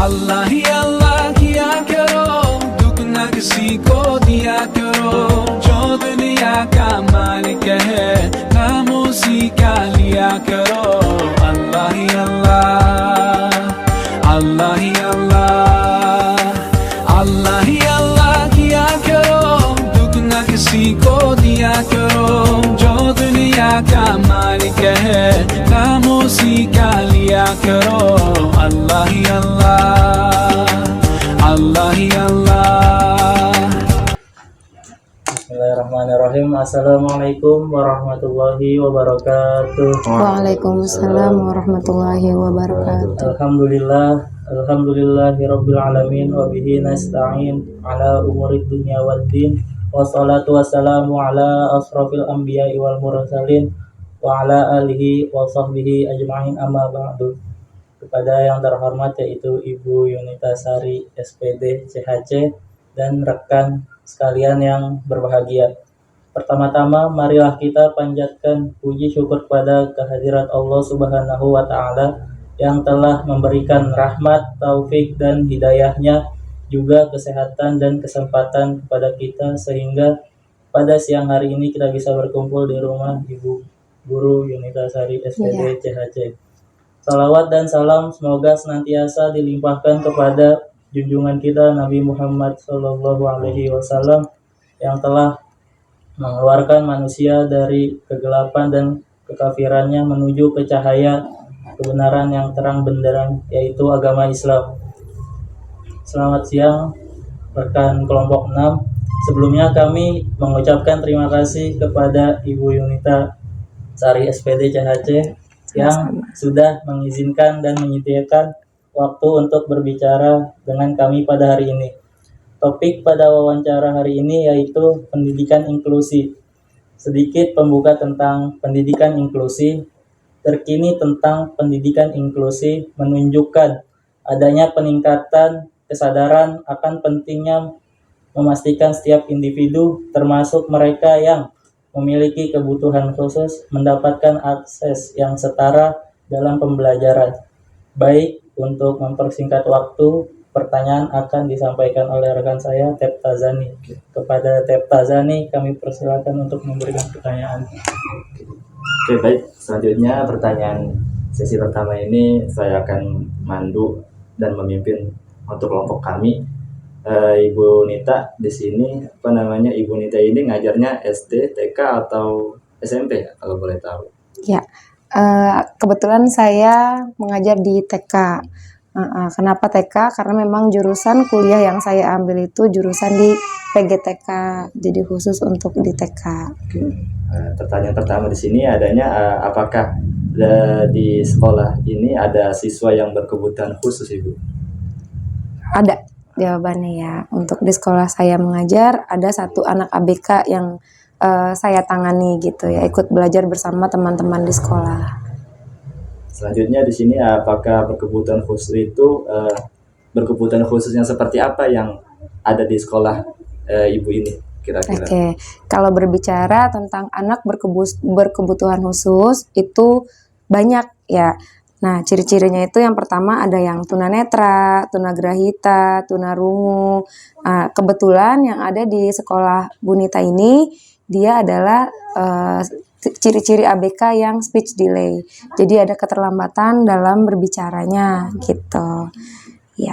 अल्लाह ही अल्लाह किया करो, दुख न किसी को दिया करो, जो दुनिया का मालिक है नाम उसी का लिया करो। अल्लाह ही अल्लाह, अल्लाह ही अल्लाह, अल्लाह ही अल्लाह किया करो, दुख न किसी को दिया करो, जो दुनिया का मालिक है नाम उसी का लिया करो। अल्लाह ही अल्लाह, अल्लाह ही अल्लाह। Bismillahirrahmanirrahim. Assalamualaikum warahmatullahi wabarakatuh. Waalaikumsalam warahmatullahi wabarakatuh. Alhamdulillahirabbil alamin wa bihi nasta'in ala umurid dunya waddin. Wassalatu wassalamu ala asrofil anbiya'i wal mursalin wa ala alihi wa sahbihi ajma'in, amma ba'du. Kepada yang terhormat yaitu Ibu Yunita Sari SPD CHC dan rekan sekalian yang berbahagia. Pertama-tama marilah kita panjatkan puji syukur kepada kehadirat Allah Subhanahu wa taala yang telah memberikan rahmat, taufik dan hidayahnya, juga kesehatan dan kesempatan kepada kita sehingga pada siang hari ini kita bisa berkumpul di rumah Ibu Guru Yunita Sari SPD CHC. Salawat dan salam semoga senantiasa dilimpahkan kepada junjungan kita Nabi Muhammad SAW yang telah mengeluarkan manusia dari kegelapan dan kekafirannya menuju ke cahaya kebenaran yang terang benderang, yaitu agama Islam. Selamat siang rekan kelompok 6. Sebelumnya kami mengucapkan terima kasih kepada Ibu Yunita Sari SPD CHC yang sudah mengizinkan dan menyediakan waktu untuk berbicara dengan kami pada hari ini. Topik pada wawancara hari ini yaitu pendidikan inklusi. Sedikit pembuka tentang pendidikan inklusi. Terkini tentang pendidikan inklusi menunjukkan adanya peningkatan kesadaran akan pentingnya memastikan setiap individu, termasuk mereka yang memiliki kebutuhan khusus, mendapatkan akses yang setara dalam pembelajaran. Baik, untuk mempersingkat waktu, pertanyaan akan disampaikan oleh rekan saya, Tep Tazani. Kepada Tep Tazani, kami persilakan untuk memberikan pertanyaan. Oke, baik. Selanjutnya pertanyaan sesi pertama ini saya akan mandu dan memimpin untuk kelompok kami. Ibu Nita di sini, Ibu Nita ini ngajarnya SD, TK atau SMP kalau boleh tahu? Ya, kebetulan saya mengajar di TK. Kenapa TK? Karena memang jurusan kuliah yang saya ambil itu jurusan di PGTK, jadi khusus untuk di TK. Pertanyaan pertama di sini adanya apakah di sekolah ini ada siswa yang berkebutuhan khusus, Ibu? Ada jawabannya ya. Untuk di sekolah saya mengajar ada satu anak ABK yang saya tangani gitu ya, ikut belajar bersama teman-teman di sekolah. Selanjutnya di sini apakah berkebutuhan khusus itu berkebutuhan khusus yang seperti apa yang ada di sekolah Ibu ini kira-kira? Oke, kalau berbicara tentang anak berkebutuhan khusus itu banyak ya. Nah, ciri-cirinya itu yang pertama ada yang tunanetra, tunagrahita, tunarungu. Kebetulan yang ada di sekolah Bunita ini dia adalah ciri-ciri ABK yang speech delay. Jadi ada keterlambatan dalam berbicaranya gitu. Ya.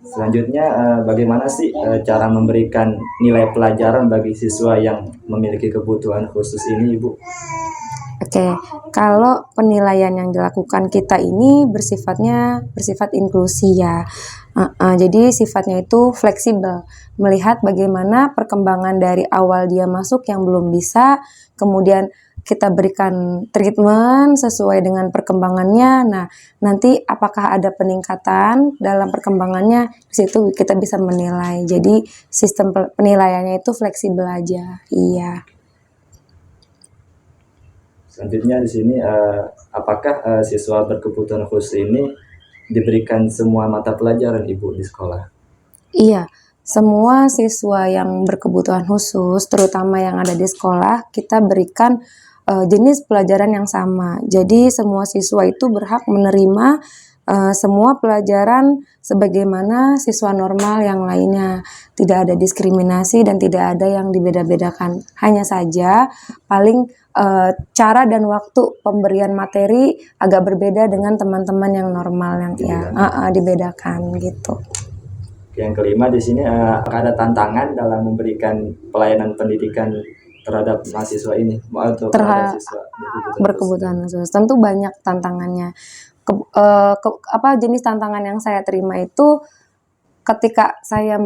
Selanjutnya bagaimana sih cara memberikan nilai pelajaran bagi siswa yang memiliki kebutuhan khusus ini, Ibu? Oke, kalau penilaian yang dilakukan kita ini bersifat inklusi ya. Jadi sifatnya itu fleksibel, melihat bagaimana perkembangan dari awal dia masuk yang belum bisa, kemudian kita berikan treatment sesuai dengan perkembangannya. Nah, nanti apakah ada peningkatan dalam perkembangannya, di situ kita bisa menilai. Jadi sistem penilaiannya itu fleksibel aja. Iya. Selanjutnya di sini apakah siswa berkebutuhan khusus ini diberikan semua mata pelajaran, Ibu, di sekolah? Iya, semua siswa yang berkebutuhan khusus, terutama yang ada di sekolah, kita berikan jenis pelajaran yang sama. Jadi semua siswa itu berhak menerima semua pelajaran sebagaimana siswa normal yang lainnya. Tidak ada diskriminasi dan tidak ada yang dibeda-bedakan. Hanya saja paling cara dan waktu pemberian materi agak berbeda dengan teman-teman yang normal yang dibedakan gitu. Yang kelima di sini apakah ada tantangan dalam memberikan pelayanan pendidikan terhadap mahasiswa ini terhadap siswa berkebutuhan khusus. Tentu banyak tantangannya. Jenis tantangan yang saya terima itu ketika saya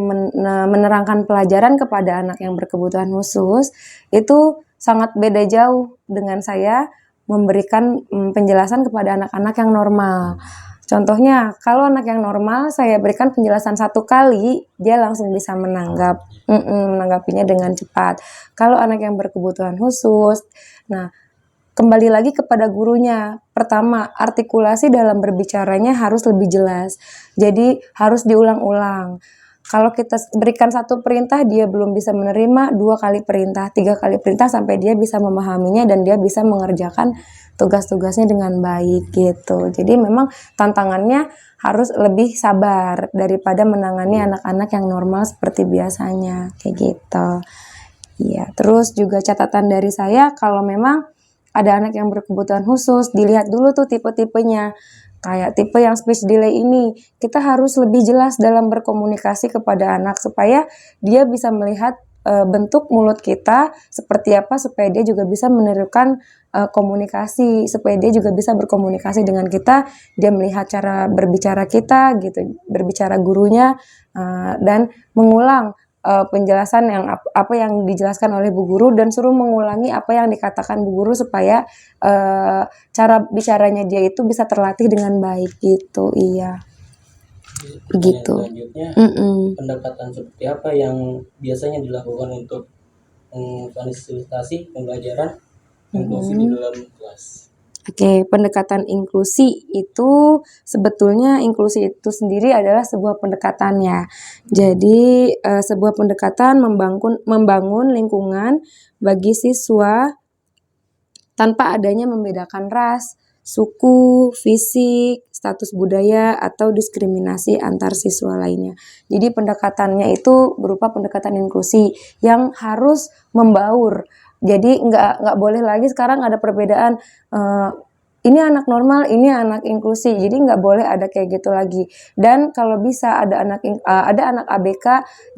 menerangkan pelajaran kepada anak yang berkebutuhan khusus itu sangat beda jauh dengan saya memberikan penjelasan kepada anak-anak yang normal. Contohnya, kalau anak yang normal saya berikan penjelasan 1 kali, dia langsung bisa menanggapinya dengan cepat. Kalau anak yang berkebutuhan khusus, nah kembali lagi kepada gurunya. Pertama, artikulasi dalam berbicaranya harus lebih jelas. Jadi harus diulang-ulang. Kalau kita berikan 1 perintah, dia belum bisa menerima, 2 kali perintah, 3 kali perintah sampai dia bisa memahaminya dan dia bisa mengerjakan tugas-tugasnya dengan baik gitu. Jadi memang tantangannya harus lebih sabar daripada menangani anak-anak yang normal seperti biasanya, kayak gitu. Iya, terus juga catatan dari saya kalau memang ada anak yang berkebutuhan khusus, dilihat dulu tuh tipe-tipenya. Kayak tipe yang speech delay ini, kita harus lebih jelas dalam berkomunikasi kepada anak supaya dia bisa melihat bentuk mulut kita seperti apa supaya dia juga bisa menirukan komunikasi, supaya dia juga bisa berkomunikasi dengan kita, dia melihat cara berbicara kita gitu, berbicara gurunya dan mengulang penjelasan yang apa yang dijelaskan oleh Bu Guru dan suruh mengulangi apa yang dikatakan Bu Guru supaya cara bicaranya dia itu bisa terlatih dengan baik gitu. Iya. Begitu. Selanjutnya, pendekatan seperti apa yang biasanya dilakukan untuk memfasilitasi pembelajaran inklusi di dalam kelas? Oke, pendekatan inklusi itu sebetulnya inklusi itu sendiri adalah sebuah pendekatan ya. Jadi sebuah pendekatan membangun lingkungan bagi siswa tanpa adanya membedakan ras, suku, fisik, status budaya, atau diskriminasi antar siswa lainnya. Jadi pendekatannya itu berupa pendekatan inklusi yang harus membaur. Jadi nggak boleh lagi sekarang ada perbedaan ini anak normal, ini anak inklusi. Jadi nggak boleh ada kayak gitu lagi. Dan kalau bisa ada anak ABK,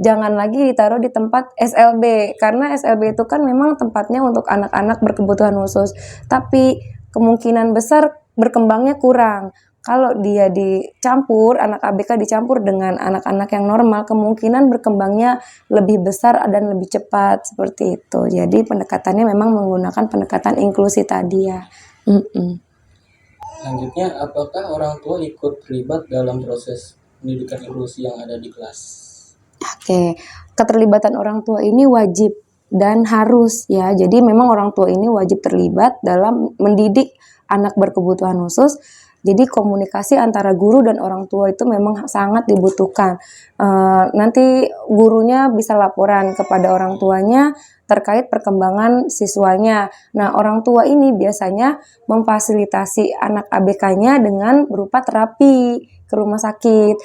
jangan lagi ditaruh di tempat SLB karena SLB itu kan memang tempatnya untuk anak-anak berkebutuhan khusus. Tapi kemungkinan besar berkembangnya kurang. Kalau dia dicampur, anak ABK dicampur dengan anak-anak yang normal, kemungkinan berkembangnya lebih besar dan lebih cepat seperti itu. Jadi pendekatannya memang menggunakan pendekatan inklusi tadi ya. Selanjutnya, apakah orang tua ikut terlibat dalam proses pendidikan inklusi yang ada di kelas? Oke, keterlibatan orang tua ini wajib dan harus ya. Jadi memang orang tua ini wajib terlibat dalam mendidik anak berkebutuhan khusus. Jadi komunikasi antara guru dan orang tua itu memang sangat dibutuhkan. Nanti gurunya bisa laporan kepada orang tuanya terkait perkembangan siswanya. Nah, orang tua ini biasanya memfasilitasi anak ABK-nya dengan berupa terapi ke rumah sakit,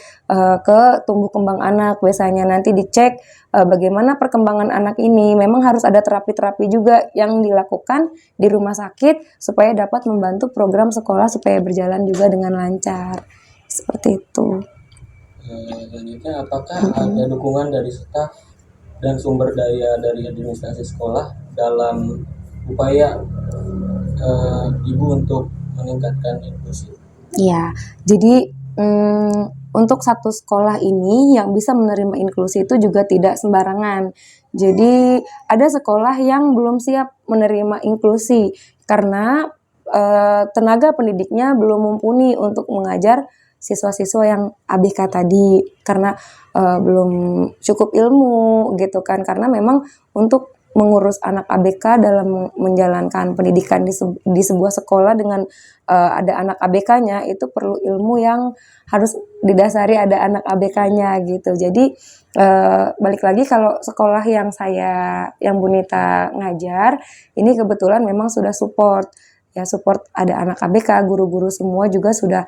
ke tumbuh kembang anak. Biasanya nanti dicek bagaimana perkembangan anak ini. Memang harus ada terapi-terapi juga yang dilakukan di rumah sakit supaya dapat membantu program sekolah supaya berjalan juga dengan lancar. Seperti itu. Selanjutnya, apakah ada dukungan dari staf dan sumber daya dari administrasi sekolah dalam upaya ibu untuk meningkatkan inklusi? Ya, jadi untuk satu sekolah ini yang bisa menerima inklusi itu juga tidak sembarangan. Jadi ada sekolah yang belum siap menerima inklusi karena tenaga pendidiknya belum mumpuni untuk mengajar siswa-siswa yang ABK tadi karena belum cukup ilmu gitu kan, karena memang untuk mengurus anak ABK dalam menjalankan pendidikan di sebuah sekolah dengan ada anak ABK-nya itu perlu ilmu yang harus didasari ada anak ABK-nya gitu. Jadi balik lagi kalau sekolah yang Bu Nita ngajar ini kebetulan memang sudah support ya support ada anak ABK, guru-guru semua juga sudah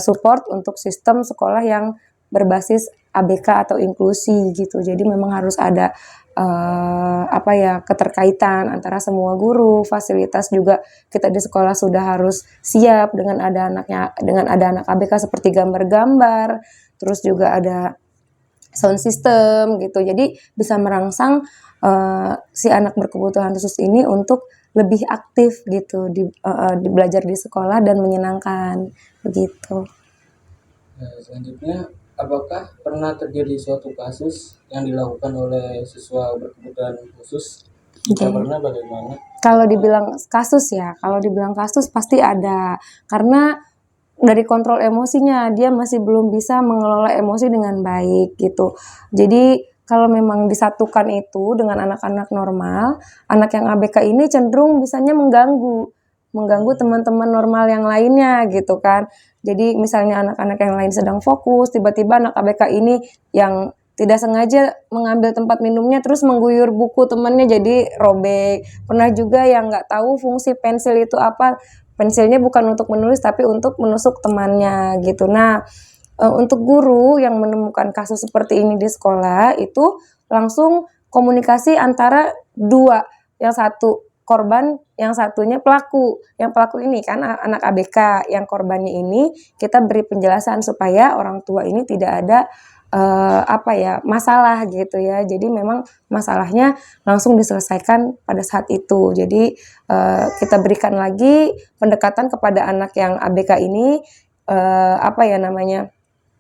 support untuk sistem sekolah yang berbasis ABK atau inklusi gitu. Jadi memang harus ada keterkaitan antara semua guru, fasilitas juga kita di sekolah sudah harus siap dengan ada anak ABK seperti gambar-gambar, terus juga ada sound system gitu. Jadi bisa merangsang si anak berkebutuhan khusus ini untuk lebih aktif gitu di belajar di sekolah dan menyenangkan begitu. Nah, selanjutnya, apakah pernah terjadi suatu kasus yang dilakukan oleh siswa berkebutuhan khusus? Jika Oke. pernah, bagaimana? Kalau dibilang kasus pasti ada, karena dari kontrol emosinya dia masih belum bisa mengelola emosi dengan baik gitu. Jadi kalau memang disatukan itu dengan anak-anak normal, anak yang ABK ini cenderung bisanya mengganggu teman-teman normal yang lainnya gitu kan. Jadi misalnya anak-anak yang lain sedang fokus, tiba-tiba anak ABK ini yang tidak sengaja mengambil tempat minumnya terus mengguyur buku temannya jadi robek. Pernah juga yang nggak tahu fungsi pensil itu apa, pensilnya bukan untuk menulis tapi untuk menusuk temannya gitu. Nah, untuk guru yang menemukan kasus seperti ini di sekolah itu langsung komunikasi antara dua, yang satu korban, yang satunya pelaku. Yang pelaku ini kan anak ABK, yang korbannya ini kita beri penjelasan supaya orang tua ini tidak ada masalah gitu ya. Jadi memang masalahnya langsung diselesaikan pada saat itu. Jadi kita berikan lagi pendekatan kepada anak yang ABK ini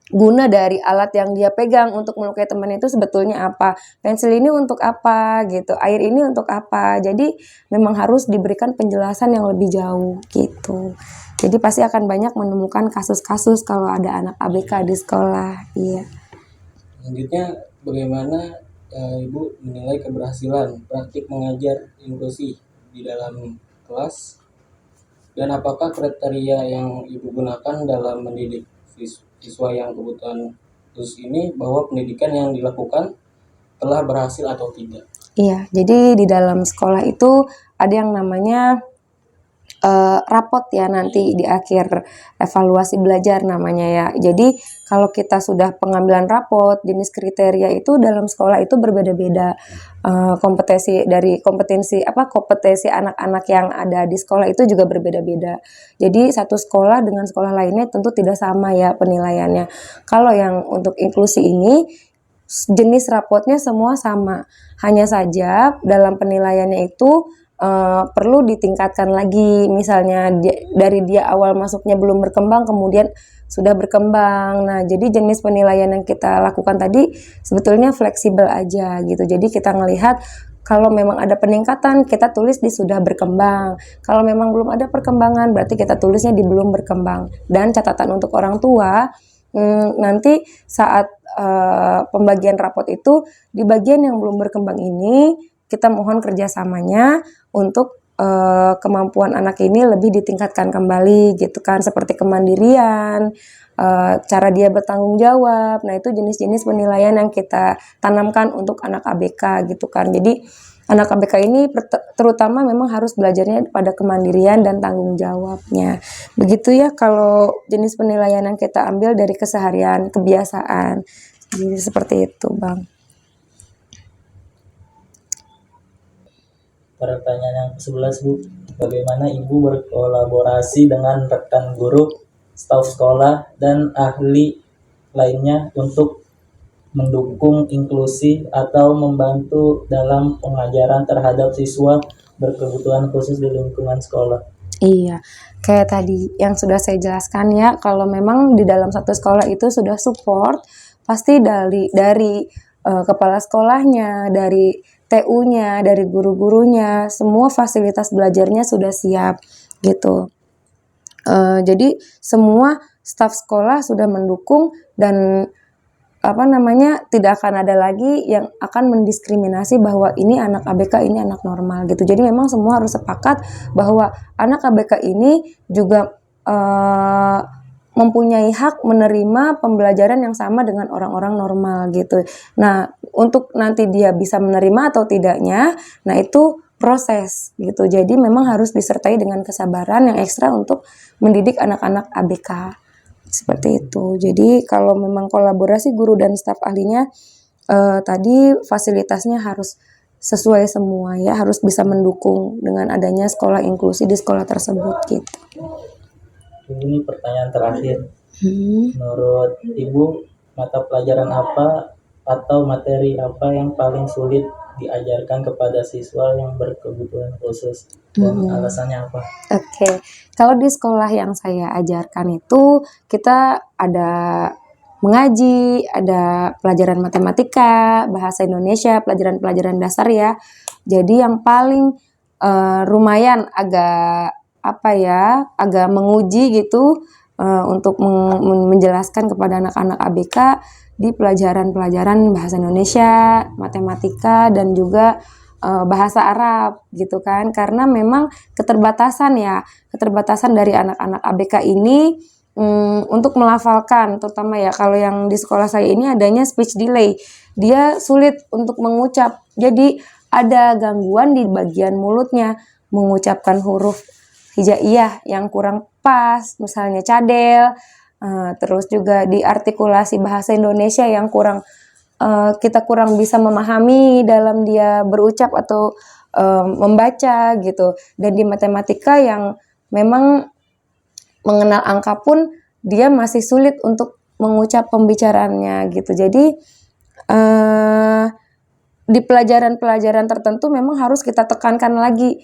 guna dari alat yang dia pegang untuk melukai teman itu sebetulnya apa, pensil ini untuk apa gitu, air ini untuk apa. Jadi memang harus diberikan penjelasan yang lebih jauh gitu. Jadi pasti akan banyak menemukan kasus-kasus kalau ada anak ABK di sekolah. Iya. Selanjutnya, bagaimana Ibu menilai keberhasilan praktik mengajar inklusi di dalam kelas, dan apakah kriteria yang Ibu gunakan dalam mendidik siswa yang kebutuhan khusus ini bahwa pendidikan yang dilakukan telah berhasil atau tidak? Iya, jadi di dalam sekolah itu ada yang namanya rapot ya nanti di akhir evaluasi belajar namanya ya. Jadi kalau kita sudah pengambilan rapot, jenis kriteria itu dalam sekolah itu berbeda-beda. Kompetensi anak-anak yang ada di sekolah itu juga berbeda-beda. Jadi satu sekolah dengan sekolah lainnya tentu tidak sama ya penilaiannya. Kalau yang untuk inklusi ini jenis rapotnya semua sama. Hanya saja dalam penilaiannya itu perlu ditingkatkan lagi, misalnya dari dia awal masuknya belum berkembang kemudian sudah berkembang. Nah, jadi jenis penilaian yang kita lakukan tadi sebetulnya fleksibel aja gitu. Jadi kita ngelihat kalau memang ada peningkatan kita tulis di sudah berkembang. Kalau memang belum ada perkembangan berarti kita tulisnya di belum berkembang. Dan catatan untuk orang tua, nanti saat pembagian rapot itu di bagian yang belum berkembang ini kita mohon kerjasamanya untuk kemampuan anak ini lebih ditingkatkan kembali gitu kan, seperti kemandirian, cara dia bertanggung jawab. Nah, itu jenis-jenis penilaian yang kita tanamkan untuk anak ABK gitu kan. Jadi anak ABK ini terutama memang harus belajarnya pada kemandirian dan tanggung jawabnya. Begitu ya kalau jenis penilaian yang kita ambil dari keseharian, kebiasaan. Jadi seperti itu, Bang. Pertanyaan yang ke-11, Bu. Bagaimana Ibu berkolaborasi dengan rekan guru, staf sekolah, dan ahli lainnya untuk mendukung inklusi atau membantu dalam pengajaran terhadap siswa berkebutuhan khusus di lingkungan sekolah? Iya, kayak tadi yang sudah saya jelaskan ya, kalau memang di dalam satu sekolah itu sudah support, pasti dari kepala sekolahnya, dari TU-nya, dari guru-gurunya, semua fasilitas belajarnya sudah siap gitu. Jadi semua staf sekolah sudah mendukung dan tidak akan ada lagi yang akan mendiskriminasi bahwa ini anak ABK, ini anak normal gitu. Jadi memang semua harus sepakat bahwa anak ABK ini juga mempunyai hak menerima pembelajaran yang sama dengan orang-orang normal gitu. Nah, untuk nanti dia bisa menerima atau tidaknya, nah itu proses gitu. Jadi memang harus disertai dengan kesabaran yang ekstra untuk mendidik anak-anak ABK. Seperti itu. Jadi kalau memang kolaborasi guru dan staf ahlinya tadi fasilitasnya harus sesuai semua ya, harus bisa mendukung dengan adanya sekolah inklusi di sekolah tersebut gitu. Ini pertanyaan terakhir. Menurut Ibu, mata pelajaran apa atau materi apa yang paling sulit diajarkan kepada siswa yang berkebutuhan khusus dan alasannya apa? Oke, kalau di sekolah yang saya ajarkan itu kita ada mengaji, ada pelajaran matematika, bahasa Indonesia, pelajaran-pelajaran dasar ya. Jadi yang paling lumayan agak agak menguji gitu untuk menjelaskan kepada anak-anak ABK di pelajaran-pelajaran bahasa Indonesia, matematika, dan juga bahasa Arab gitu kan, karena memang keterbatasan dari anak-anak ABK ini untuk melafalkan, terutama ya kalau yang di sekolah saya ini adanya speech delay, dia sulit untuk mengucap, jadi ada gangguan di bagian mulutnya, mengucapkan huruf hijaiyah yang kurang pas, misalnya cadel, terus juga di artikulasi bahasa Indonesia yang kita kurang bisa memahami dalam dia berucap atau membaca gitu. Dan di matematika yang memang mengenal angka pun dia masih sulit untuk mengucap pembicaraannya gitu. Jadi di pelajaran-pelajaran tertentu memang harus kita tekankan lagi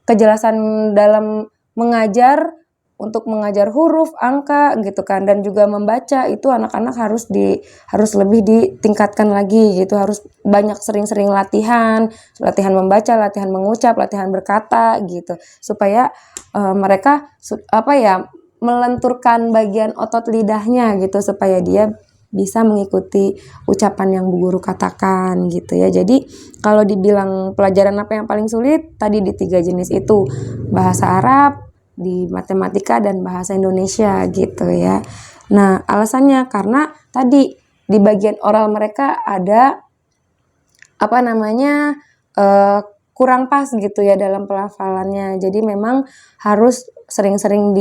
kejelasan dalam mengajar, untuk mengajar huruf, angka gitu kan, dan juga membaca itu anak-anak harus lebih ditingkatkan lagi gitu, harus banyak sering-sering latihan membaca, latihan mengucap, latihan berkata gitu, supaya mereka melenturkan bagian otot lidahnya gitu, supaya dia bisa mengikuti ucapan yang bu guru katakan gitu ya. Jadi kalau dibilang pelajaran apa yang paling sulit, tadi di 3 jenis itu, bahasa Arab, di matematika, dan bahasa Indonesia gitu ya. Nah alasannya karena tadi di bagian oral mereka ada kurang pas gitu ya dalam pelafalannya. Jadi memang harus sering-sering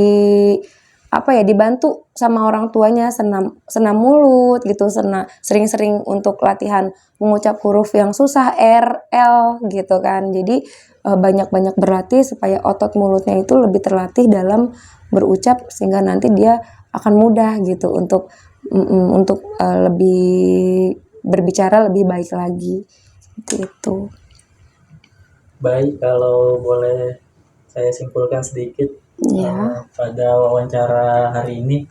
dibantu sama orang tuanya, senam mulut gitu, sering-sering untuk latihan mengucap huruf yang susah, R, L gitu kan. Jadi banyak-banyak berlatih supaya otot mulutnya itu lebih terlatih dalam berucap, sehingga nanti dia akan mudah gitu untuk lebih berbicara lebih baik lagi gitu. Baik, kalau boleh saya simpulkan sedikit pada wawancara hari ini.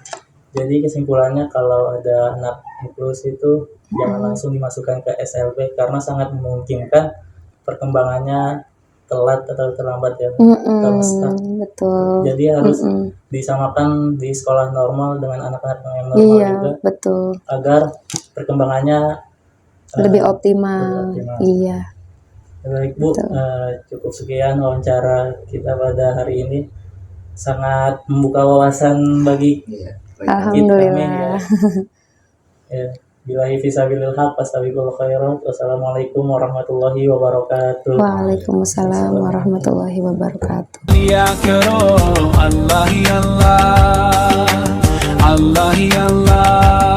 Jadi kesimpulannya, kalau ada anak inklusi itu jangan langsung dimasukkan ke SLB karena sangat memungkinkan perkembangannya telat atau terlambat ya. Betul. Jadi harus disamakan di sekolah normal dengan anak-anak yang normal juga. Betul. Agar perkembangannya lebih optimal. Iya. Baik Bu, cukup sekian wawancara kita pada hari ini. Sangat membuka wawasan bagi Alhamdulillah. Ya. Billahi fisabilil haq, astaghfirullah khairat. Wassalamualaikum warahmatullahi wabarakatuh. Waalaikumsalam warahmatullahi wabarakatuh. लिया करो अल्लाह ही अल्लाह अल्लाह ही अल्लाह